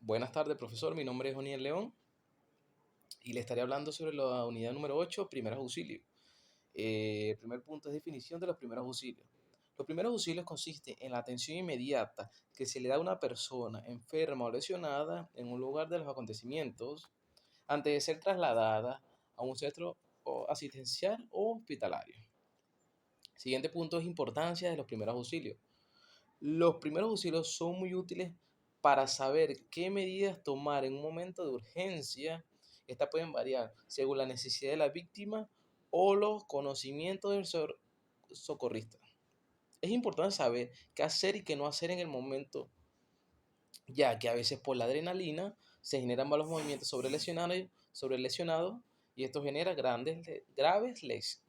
Buenas tardes, profesor. Mi nombre es Oniel León y le estaré hablando sobre la unidad número 8, primeros auxilios. El primer punto es definición de los primeros auxilios. Los primeros auxilios consisten en la atención inmediata que se le da a una persona enferma o lesionada en un lugar de los acontecimientos antes de ser trasladada a un centro asistencial o hospitalario. Siguiente punto es importancia de los primeros auxilios. Los primeros auxilios son muy útiles para saber qué medidas tomar en un momento de urgencia. Estas pueden variar según la necesidad de la víctima o los conocimientos del socorrista. Es importante saber qué hacer y qué no hacer en el momento, ya que a veces por la adrenalina se generan malos movimientos sobre el lesionado y esto genera graves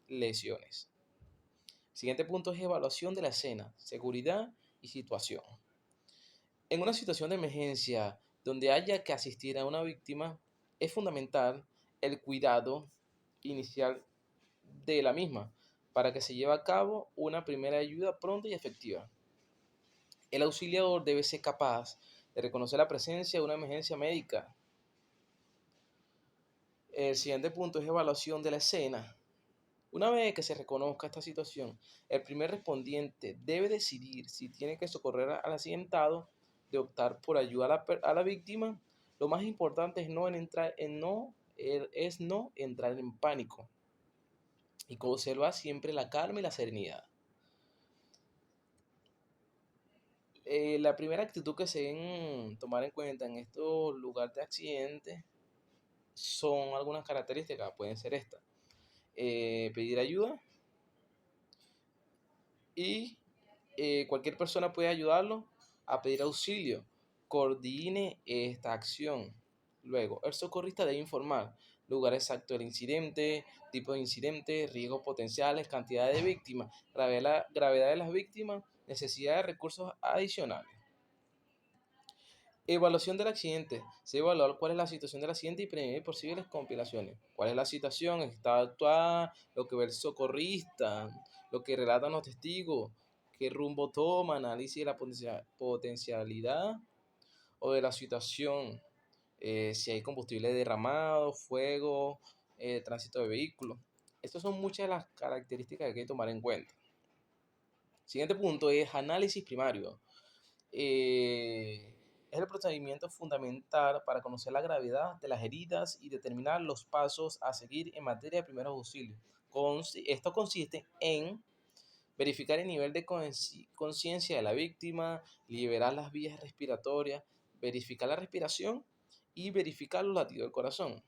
lesiones. Siguiente punto es evaluación de la escena, seguridad y situación. En una situación de emergencia donde haya que asistir a una víctima, es fundamental el cuidado inicial de la misma para que se lleve a cabo una primera ayuda pronta y efectiva. El auxiliador debe ser capaz de reconocer la presencia de una emergencia médica. El siguiente punto es evaluación de la escena. Una vez que se reconozca esta situación, el primer respondiente debe decidir si tiene que socorrer al accidentado, de optar por ayudar a la víctima. Lo más importante es no entrar en pánico y conservar siempre la calma y la serenidad. La primera actitud que se deben tomar en cuenta en estos lugares de accidentes son algunas características, pueden ser estas. Pedir ayuda y cualquier persona puede ayudarlo a pedir auxilio. Coordine esta acción. Luego, el socorrista debe informar lugar exacto del incidente, tipo de incidente, riesgos potenciales, cantidad de víctimas, gravedad de las víctimas, necesidad de recursos adicionales. Evaluación del accidente. Se debe evaluar cuál es la situación del accidente y prevenir posibles complicaciones. ¿Cuál es la situación? Está actuada, lo que ve el socorrista, lo que relatan los testigos, qué rumbo toma, análisis de la potencialidad o de la situación, si hay combustible derramado, fuego, tránsito de vehículos. Estas son muchas de las características que hay que tomar en cuenta. Siguiente punto es análisis primario. Es el procedimiento fundamental para conocer la gravedad de las heridas y determinar los pasos a seguir en materia de primeros auxilios. Esto consiste en verificar el nivel de conciencia de la víctima, liberar las vías respiratorias, verificar la respiración y verificar los latidos del corazón.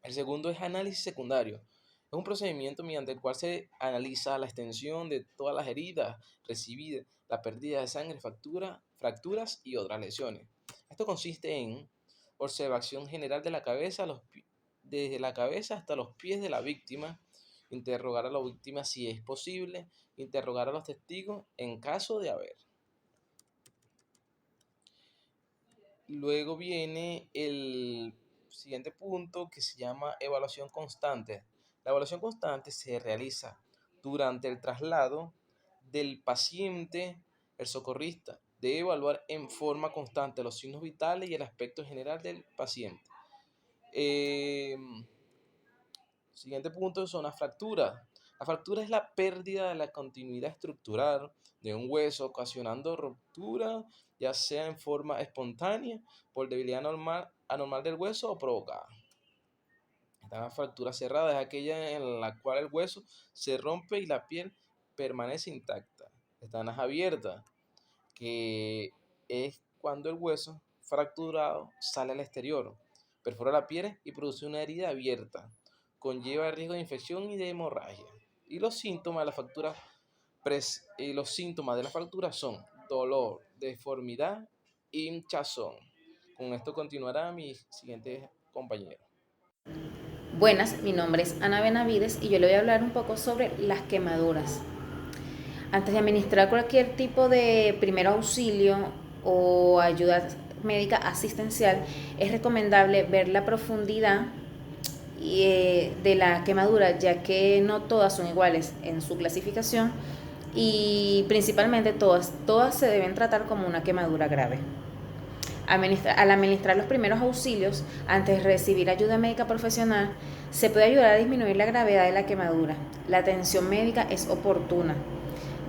El segundo es análisis secundario. Es un procedimiento mediante el cual se analiza la extensión de todas las heridas recibidas, la pérdida de sangre, fracturas y otras lesiones. Esto consiste en observación general de la cabeza, desde la cabeza hasta los pies de la víctima, interrogar a la víctima si es posible, interrogar a los testigos en caso de haber. Luego viene el siguiente punto que se llama evaluación constante. La evaluación constante se realiza durante el traslado del paciente. El socorrista debe evaluar en forma constante los signos vitales y el aspecto general del paciente. Siguiente punto son las fracturas. La fractura es la pérdida de la continuidad estructural de un hueso, ocasionando ruptura, ya sea en forma espontánea, por debilidad anormal del hueso o provocada. Esta fractura cerrada es aquella en la cual el hueso se rompe y la piel permanece intacta. Están las abiertas, que es cuando el hueso fracturado sale al exterior, perfora la piel y produce una herida abierta. Conlleva el riesgo de infección y de hemorragia. Y los síntomas de la fractura son dolor, deformidad, hinchazón. Con esto continuará mi siguiente compañero. Buenas, mi nombre es Ana Benavides y yo le voy a hablar un poco sobre las quemaduras. Antes de administrar cualquier tipo de primer auxilio o ayuda médica asistencial, es recomendable ver la profundidad de la quemadura, ya que no todas son iguales en su clasificación y principalmente todas se deben tratar como una quemadura grave. Al administrar los primeros auxilios, antes de recibir ayuda médica profesional, se puede ayudar a disminuir la gravedad de la quemadura. La atención médica es oportuna,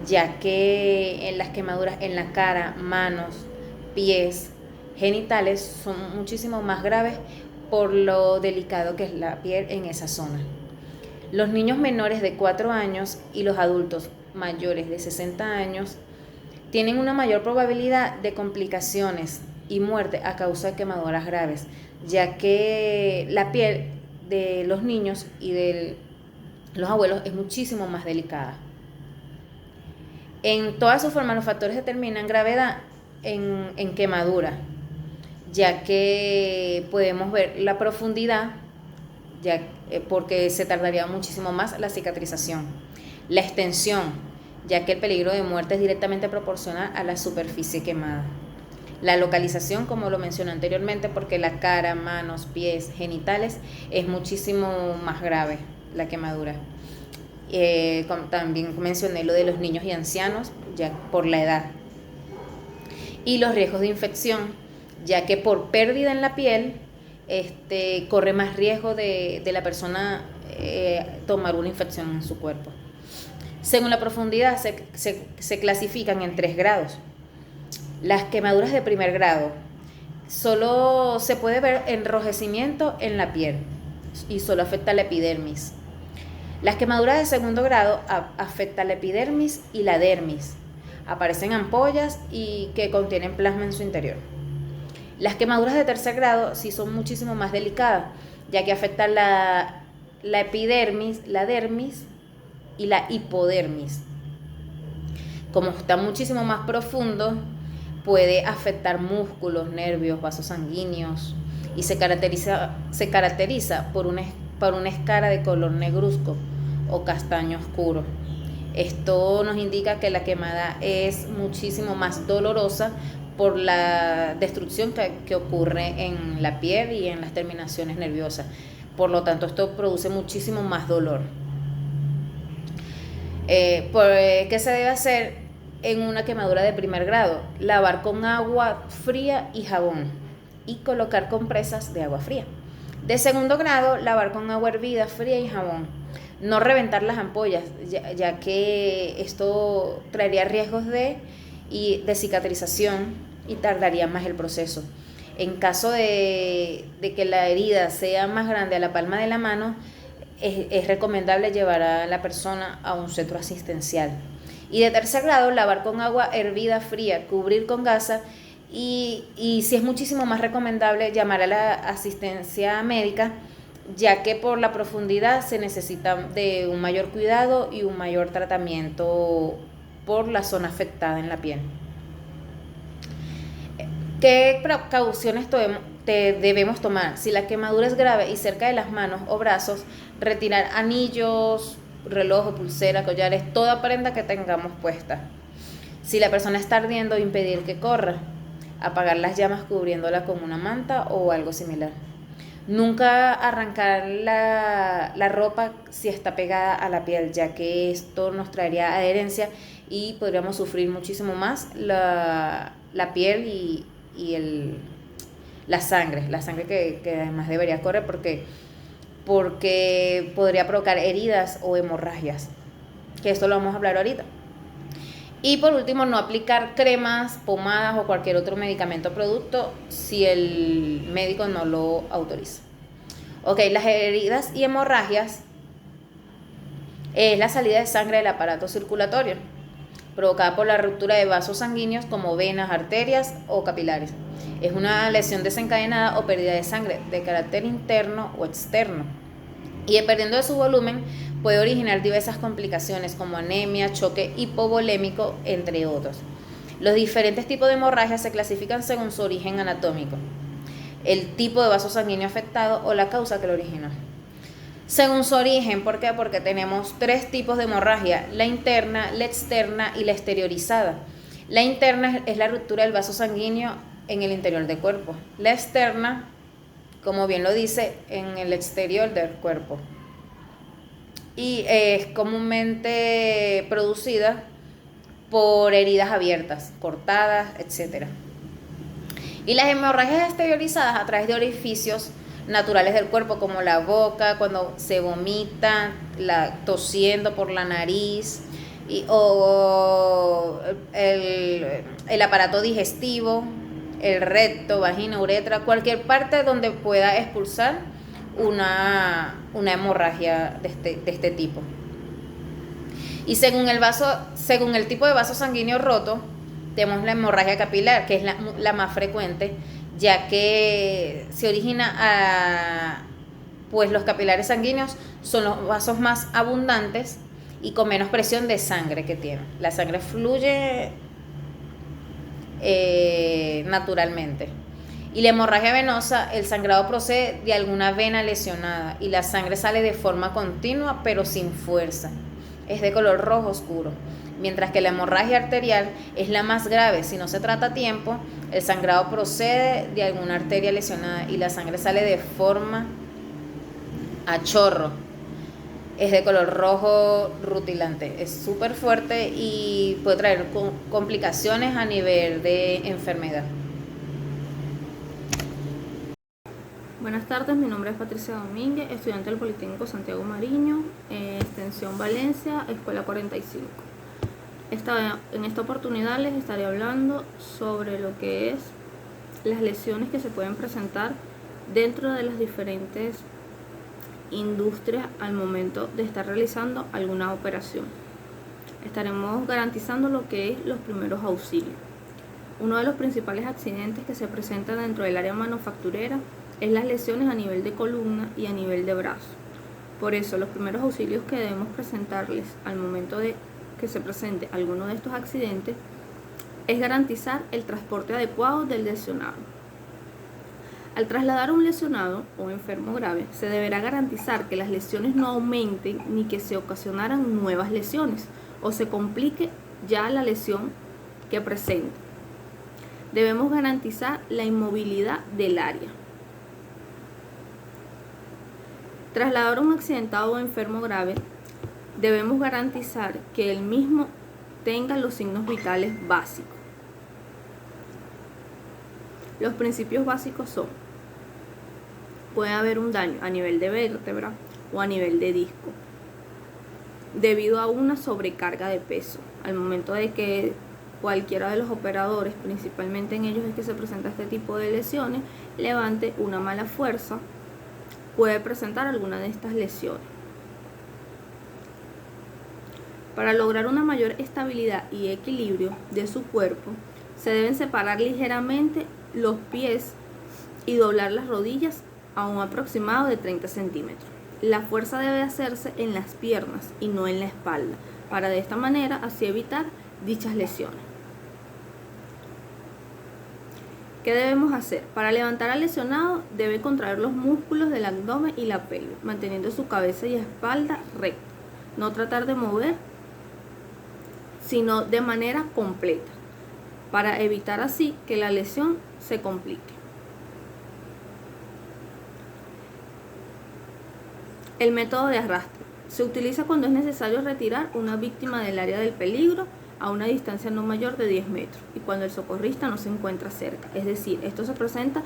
ya que en las quemaduras en la cara, manos, pies, genitales son muchísimo más graves por lo delicado que es la piel en esa zona. Los niños menores de 4 años y los adultos mayores de 60 años tienen una mayor probabilidad de complicaciones y muerte a causa de quemaduras graves, ya que la piel de los niños y de los abuelos es muchísimo más delicada. En todas sus formas, los factores determinan gravedad en quemadura, ya que podemos ver la profundidad, porque se tardaría muchísimo más la cicatrización. La extensión, ya que el peligro de muerte es directamente proporcional a la superficie quemada. La localización, como lo mencioné anteriormente, porque la cara, manos, pies, genitales es muchísimo más grave la quemadura. También mencioné lo de los niños y ancianos, ya por la edad. Y los riesgos de infección, ya que por pérdida en la piel corre más riesgo de la persona tomar una infección en su cuerpo. Según la profundidad se clasifican en 3 grados. Las quemaduras de primer grado, solo se puede ver enrojecimiento en la piel y solo afecta la epidermis. Las quemaduras de segundo grado afectan la epidermis y la dermis. Aparecen ampollas y que contienen plasma en su interior. Las quemaduras de tercer grado sí son muchísimo más delicadas, ya que afectan la epidermis, la dermis y la hipodermis. Como está muchísimo más profundo, puede afectar músculos, nervios, vasos sanguíneos y se caracteriza por una escara de color negruzco o castaño oscuro. Esto nos indica que la quemada es muchísimo más dolorosa por la destrucción que ocurre en la piel y en las terminaciones nerviosas. Por lo tanto, esto produce muchísimo más dolor. ¿Qué se debe hacer en una quemadura de primer grado? Lavar con agua fría y jabón y colocar compresas de agua fría. De segundo grado, lavar con agua hervida, fría y jabón. No reventar las ampollas, ya que esto traería riesgos de cicatrización y tardaría más el proceso. En caso de que la herida sea más grande a la palma de la mano, es recomendable llevar a la persona a un centro asistencial. Y de tercer grado, lavar con agua hervida fría, cubrir con gasa y si es muchísimo más recomendable llamar a la asistencia médica, ya que por la profundidad se necesita de un mayor cuidado y un mayor tratamiento por la zona afectada en la piel. ¿Qué precauciones debemos tomar? Si la quemadura es grave y cerca de las manos o brazos, retirar anillos, reloj, pulsera, collares, toda prenda que tengamos puesta. Si la persona está ardiendo, impedir que corra, apagar las llamas cubriéndola con una manta o algo similar. Nunca arrancar la ropa si está pegada a la piel, ya que esto nos traería adherencia y podríamos sufrir muchísimo más la piel y la sangre que además debería correr porque podría provocar heridas o hemorragias, que esto lo vamos a hablar ahorita. Y por último, no aplicar cremas, pomadas o cualquier otro medicamento o producto si el médico no lo autoriza. Ok, las heridas y hemorragias es la salida de sangre del aparato circulatorio provocada por la ruptura de vasos sanguíneos como venas, arterias o capilares. Es una lesión desencadenada o pérdida de sangre de carácter interno o externo. Y dependiendo de su volumen, puede originar diversas complicaciones como anemia, choque hipovolémico, entre otros. Los diferentes tipos de hemorragias se clasifican según su origen anatómico, el tipo de vaso sanguíneo afectado o la causa que lo originó. Según su origen, ¿por qué? Porque tenemos 3 tipos de hemorragia: la interna, la externa y la exteriorizada. La interna es la ruptura del vaso sanguíneo en el interior del cuerpo. La externa, como bien lo dice, en el exterior del cuerpo. Y es comúnmente producida por heridas abiertas, cortadas, etc. Y las hemorragias exteriorizadas a través de orificios naturales del cuerpo, como la boca, cuando se vomita, tosiendo por la nariz, o el aparato digestivo, el recto, vagina, uretra, cualquier parte donde pueda expulsar una hemorragia de este tipo. Y según el tipo de vaso sanguíneo roto, tenemos la hemorragia capilar, que es la más frecuente, ya que se origina pues los capilares sanguíneos son los vasos más abundantes y con menos presión de sangre que tienen. La sangre fluye naturalmente. Y la hemorragia venosa, el sangrado procede de alguna vena lesionada y la sangre sale de forma continua pero sin fuerza. Es de color rojo oscuro. Mientras que la hemorragia arterial es la más grave si no se trata a tiempo, el sangrado procede de alguna arteria lesionada y la sangre sale de forma a chorro. Es de color rojo rutilante, es súper fuerte y puede traer complicaciones a nivel de enfermedad. Buenas tardes, mi nombre es Patricia Domínguez, estudiante del Politécnico Santiago Mariño, extensión Valencia, escuela 45. En esta oportunidad les estaré hablando sobre lo que es las lesiones que se pueden presentar dentro de las diferentes industrias al momento de estar realizando alguna operación. Estaremos garantizando lo que es los primeros auxilios. Uno de los principales accidentes que se presentan dentro del área manufacturera es las lesiones a nivel de columna y a nivel de brazo. Por eso, los primeros auxilios que debemos presentarles al momento de que se presente alguno de estos accidentes es garantizar el transporte adecuado del lesionado. Al trasladar a un lesionado o enfermo grave, se deberá garantizar que las lesiones no aumenten ni que se ocasionaran nuevas lesiones o se complique ya la lesión que presenta. Debemos garantizar la inmovilidad del área. Trasladar a un accidentado o enfermo grave, debemos garantizar que el mismo tenga los signos vitales básicos. Los principios básicos son: puede haber un daño a nivel de vértebra o a nivel de disco, debido a una sobrecarga de peso. Al momento de que cualquiera de los operadores, principalmente en ellos es que se presenta este tipo de lesiones, levante una mala fuerza, puede presentar alguna de estas lesiones. Para lograr una mayor estabilidad y equilibrio de su cuerpo, se deben separar ligeramente los pies y doblar las rodillas a un aproximado de 30 centímetros. La fuerza debe hacerse en las piernas y no en la espalda, para de esta manera así evitar dichas lesiones. ¿Qué debemos hacer? Para levantar al lesionado, debe contraer los músculos del abdomen y la pelvis, manteniendo su cabeza y espalda recta. No tratar de mover, sino de manera completa, para evitar así que la lesión se complique. El método de arrastre se utiliza cuando es necesario retirar una víctima del área del peligro a una distancia no mayor de 10 metros y cuando el socorrista no se encuentra cerca. Es decir, esto se presenta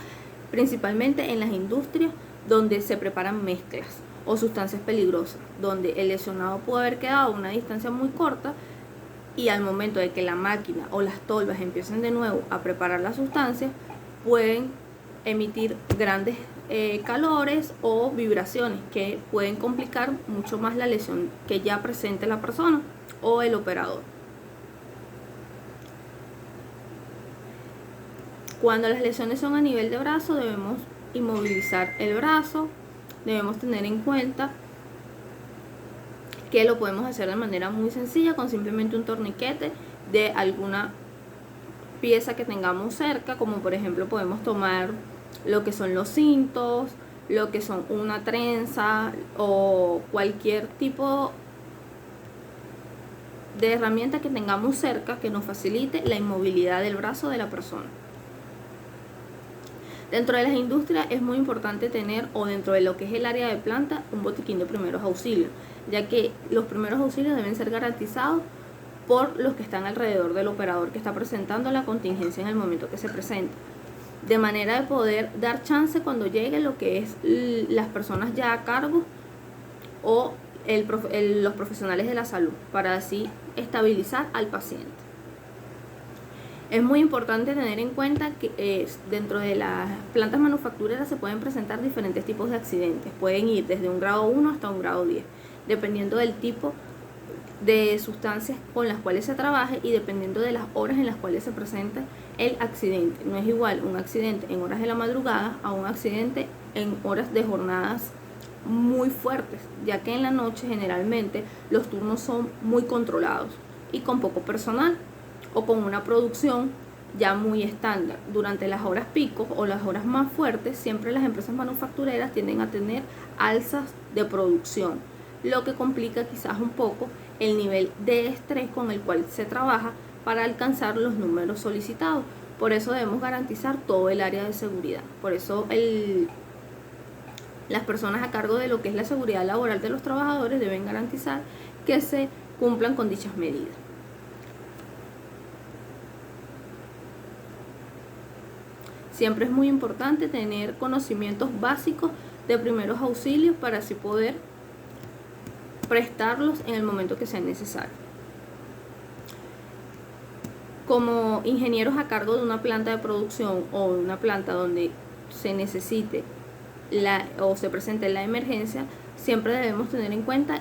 principalmente en las industrias donde se preparan mezclas o sustancias peligrosas, donde el lesionado puede haber quedado a una distancia muy corta y al momento de que la máquina o las tolvas empiecen de nuevo a preparar la sustancia, pueden emitir grandes calores o vibraciones que pueden complicar mucho más la lesión que ya presente la persona o el operador. Cuando las lesiones son a nivel de brazo, debemos inmovilizar el brazo. Debemos tener en cuenta que lo podemos hacer de manera muy sencilla con simplemente un torniquete de alguna pieza que tengamos cerca, como por ejemplo podemos tomar lo que son los cintos, lo que son una trenza o cualquier tipo de herramienta que tengamos cerca que nos facilite la inmovilidad del brazo de la persona. Dentro de las industrias es muy importante tener, o dentro de lo que es el área de planta, un botiquín de primeros auxilios, ya que los primeros auxilios deben ser garantizados por los que están alrededor del operador que está presentando la contingencia en el momento que se presenta. de manera de poder dar chance cuando llegue lo que es las personas ya a cargo o los profesionales de la salud, para así estabilizar al paciente. Es muy importante tener en cuenta que dentro de las plantas manufactureras se pueden presentar diferentes tipos de accidentes. Pueden ir desde un grado 1 hasta un grado 10, dependiendo del tipo de sustancias con las cuales se trabaje y dependiendo de las horas en las cuales se presenta el accidente. No es igual un accidente en horas de la madrugada a un accidente en horas de jornadas muy fuertes, ya que en la noche generalmente los turnos son muy controlados y con poco personal, o con una producción ya muy estándar. Durante las horas pico o las horas más fuertes, siempre las empresas manufactureras tienden a tener alzas de producción, lo que complica quizás un poco el nivel de estrés con el cual se trabaja para alcanzar los números solicitados. Por eso debemos garantizar todo el área de seguridad. Por eso las personas a cargo de lo que es la seguridad laboral de los trabajadores deben garantizar que se cumplan con dichas medidas. Siempre es muy importante tener conocimientos básicos de primeros auxilios para así poder prestarlos en el momento que sea necesario. Como ingenieros a cargo de una planta de producción o una planta donde se necesite o se presente la emergencia, siempre debemos tener en cuenta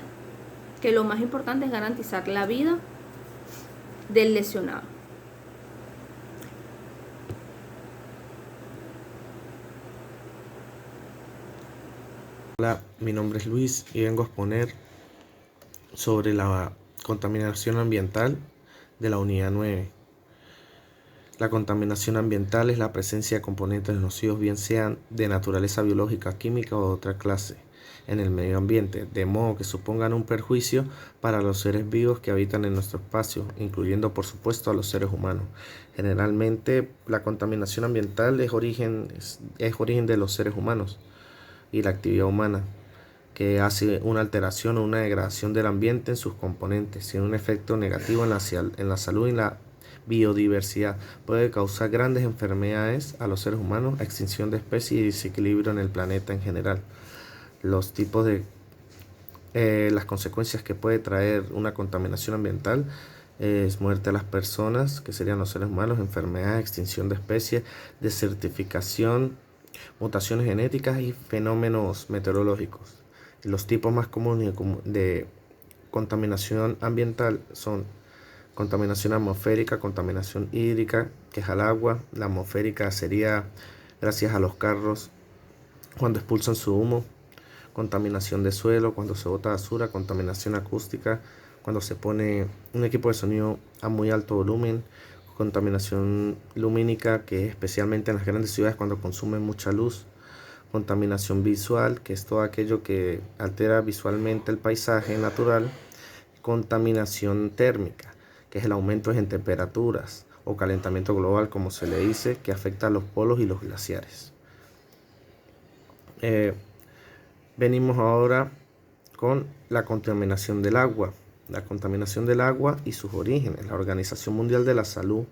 que lo más importante es garantizar la vida del lesionado. Hola, mi nombre es Luis y vengo a exponer sobre la contaminación ambiental de la unidad 9. La contaminación ambiental es la presencia de componentes nocivos, bien sean de naturaleza biológica, química o de otra clase, en el medio ambiente, de modo que supongan un perjuicio para los seres vivos que habitan en nuestro espacio, incluyendo por supuesto a los seres humanos. Generalmente la contaminación ambiental es origen de los seres humanos y la actividad humana, que hace una alteración o una degradación del ambiente en sus componentes, tiene un efecto negativo en la salud y la biodiversidad. Puede causar grandes enfermedades a los seres humanos, extinción de especies y desequilibrio en el planeta en general. Los tipos de las consecuencias que puede traer una contaminación ambiental es muerte a las personas, que serían los seres humanos, enfermedades, extinción de especies, desertificación, mutaciones genéticas y fenómenos meteorológicos. Los tipos más comunes de contaminación ambiental son contaminación atmosférica, contaminación hídrica, que es al agua. La atmosférica sería gracias a los carros cuando expulsan su humo. Contaminación de suelo, cuando se bota basura. Contaminación acústica, cuando se pone un equipo de sonido a muy alto volumen. Contaminación lumínica, que es especialmente en las grandes ciudades cuando consumen mucha luz. Contaminación visual, que es todo aquello que altera visualmente el paisaje natural. Contaminación térmica, que es el aumento en temperaturas o calentamiento global, como se le dice, que afecta a los polos y los glaciares. Venimos ahora con la contaminación del agua. La contaminación del agua y sus orígenes. La Organización Mundial de la Salud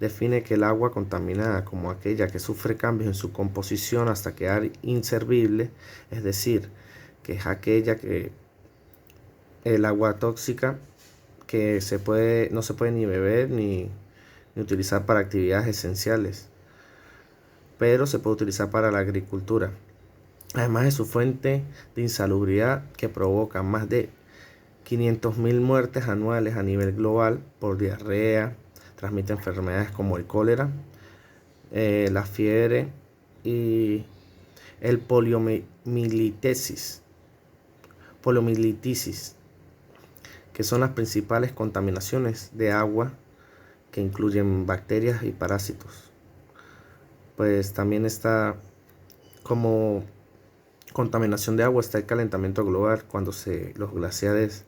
define que el agua contaminada como aquella que sufre cambios en su composición hasta quedar inservible, es decir, que es aquella que el agua tóxica que no se puede ni beber ni utilizar para actividades esenciales, pero se puede utilizar para la agricultura. Además de su fuente de insalubridad que provoca más de 500.000 muertes anuales a nivel global por diarrea, transmite enfermedades como el cólera, la fiebre y el poliomielitis, que son las principales contaminaciones de agua que incluyen bacterias y parásitos. Pues también está como contaminación de agua está el calentamiento global, cuando los glaciares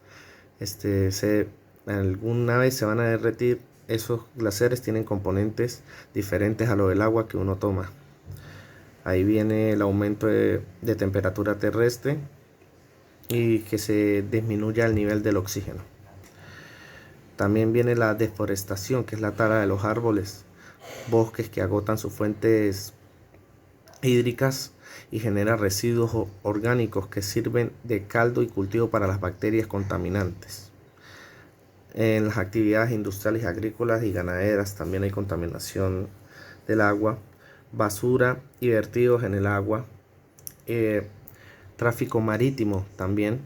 alguna vez se van a derretir. Esos glaciares tienen componentes diferentes a lo del agua que uno toma. Ahí viene el aumento de temperatura terrestre y que se disminuya el nivel del oxígeno. También viene la deforestación, que es la tala de los árboles, bosques que agotan sus fuentes hídricas y genera residuos orgánicos que sirven de caldo y cultivo para las bacterias contaminantes. En las actividades industriales, agrícolas y ganaderas también hay contaminación del agua, basura y vertidos en el agua, tráfico marítimo también,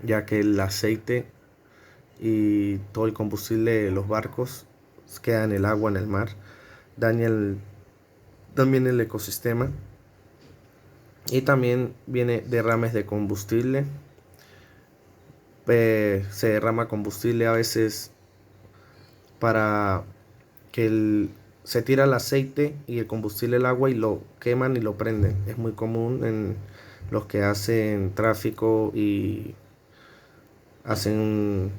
ya que el aceite y todo el combustible de los barcos queda en el agua, en el mar, daña también el ecosistema, y también viene derrames de combustible. Se derrama combustible a veces para que se tira el aceite y el combustible al agua y lo queman y lo prenden. Es muy común en los que hacen tráfico y hacen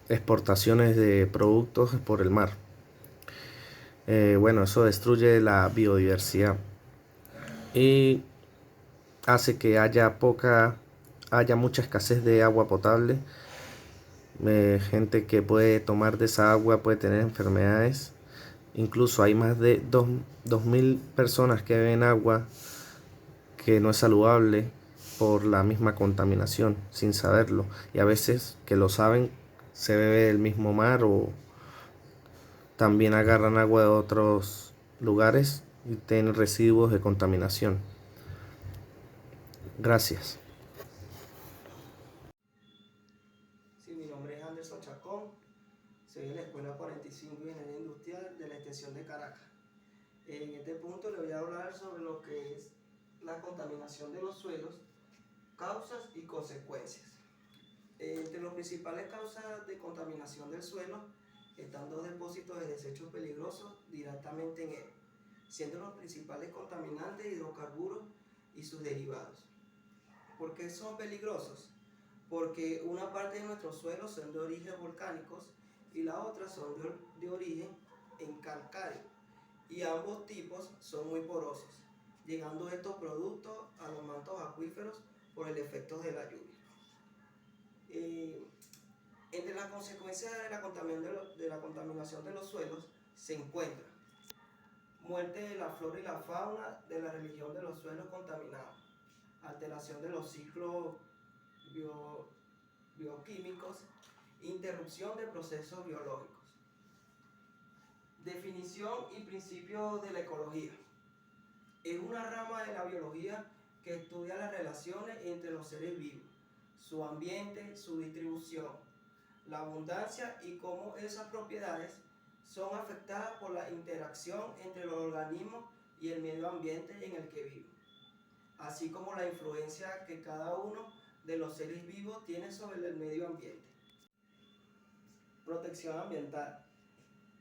exportaciones de productos por el mar. Bueno, eso destruye la biodiversidad y hace que haya mucha escasez de agua potable. Gente que puede tomar de esa agua puede tener enfermedades. Incluso hay más de 2.000 personas que beben agua que no es saludable por la misma contaminación, sin saberlo. Y a veces que lo saben, se bebe del mismo mar o también agarran agua de otros lugares y tienen residuos de contaminación. Gracias. Sí, mi nombre es Anderson Chacón, soy de la Escuela 45 de Ingeniería Industrial de la Extensión de Caracas. En este punto le voy a hablar sobre lo que es la contaminación de los suelos, causas y consecuencias. Entre las principales causas de contaminación del suelo están dos depósitos de desechos peligrosos directamente en él, siendo los principales contaminantes hidrocarburos y sus derivados. ¿Por qué son peligrosos? Porque una parte de nuestros suelos son de origen volcánicos y la otra son de origen en calcáreo, y ambos tipos son muy porosos, llegando estos productos a los mantos acuíferos por el efecto de la lluvia. Entre las consecuencias de la contaminación de los suelos se encuentra muerte de la flora y la fauna de la región de los suelos contaminados, alteración de los ciclos bioquímicos, interrupción de procesos biológicos. Definición y principio de la ecología. Es una rama de la biología que estudia las relaciones entre los seres vivos, su ambiente, su distribución, la abundancia y cómo esas propiedades son afectadas por la interacción entre los organismos y el medio ambiente en el que viven, así como la influencia que cada uno de los seres vivos tiene sobre el medio ambiente. Protección ambiental.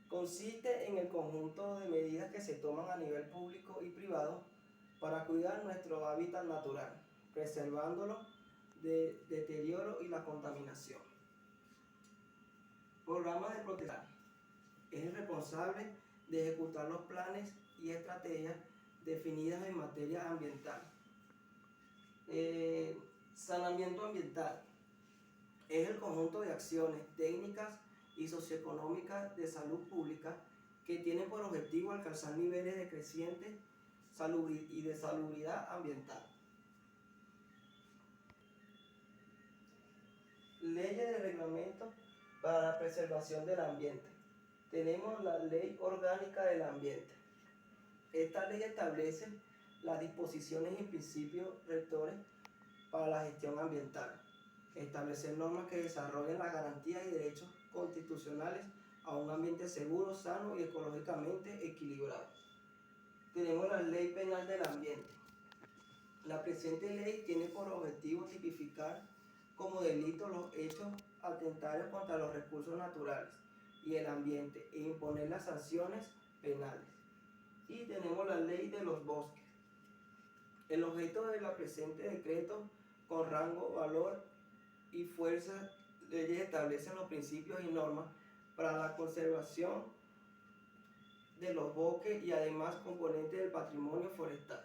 Consiste en el conjunto de medidas que se toman a nivel público y privado para cuidar nuestro hábitat natural, preservándolo del deterioro y la contaminación. Programas de protección. Es el responsable de ejecutar los planes y estrategias definidas en materia ambiental. Saneamiento ambiental. Es el conjunto de acciones técnicas y socioeconómicas de salud pública que tienen por objetivo alcanzar niveles de creciente salud y de salubridad ambiental. Leyes de reglamento para la preservación del ambiente. Tenemos la Ley Orgánica del Ambiente. Esta ley establece las disposiciones y principios rectores para la gestión ambiental. Establecer normas que desarrollen las garantías y derechos constitucionales a un ambiente seguro, sano y ecológicamente equilibrado. Tenemos la Ley Penal del Ambiente. La presente ley tiene por objetivo tipificar como delito los hechos atentarios contra los recursos naturales y el ambiente e imponer las sanciones penales. Y tenemos la Ley de los Bosques. El objeto de la presente decreto con rango, valor y fuerza, leyes establecen los principios y normas para la conservación de los bosques y además componentes del patrimonio forestal.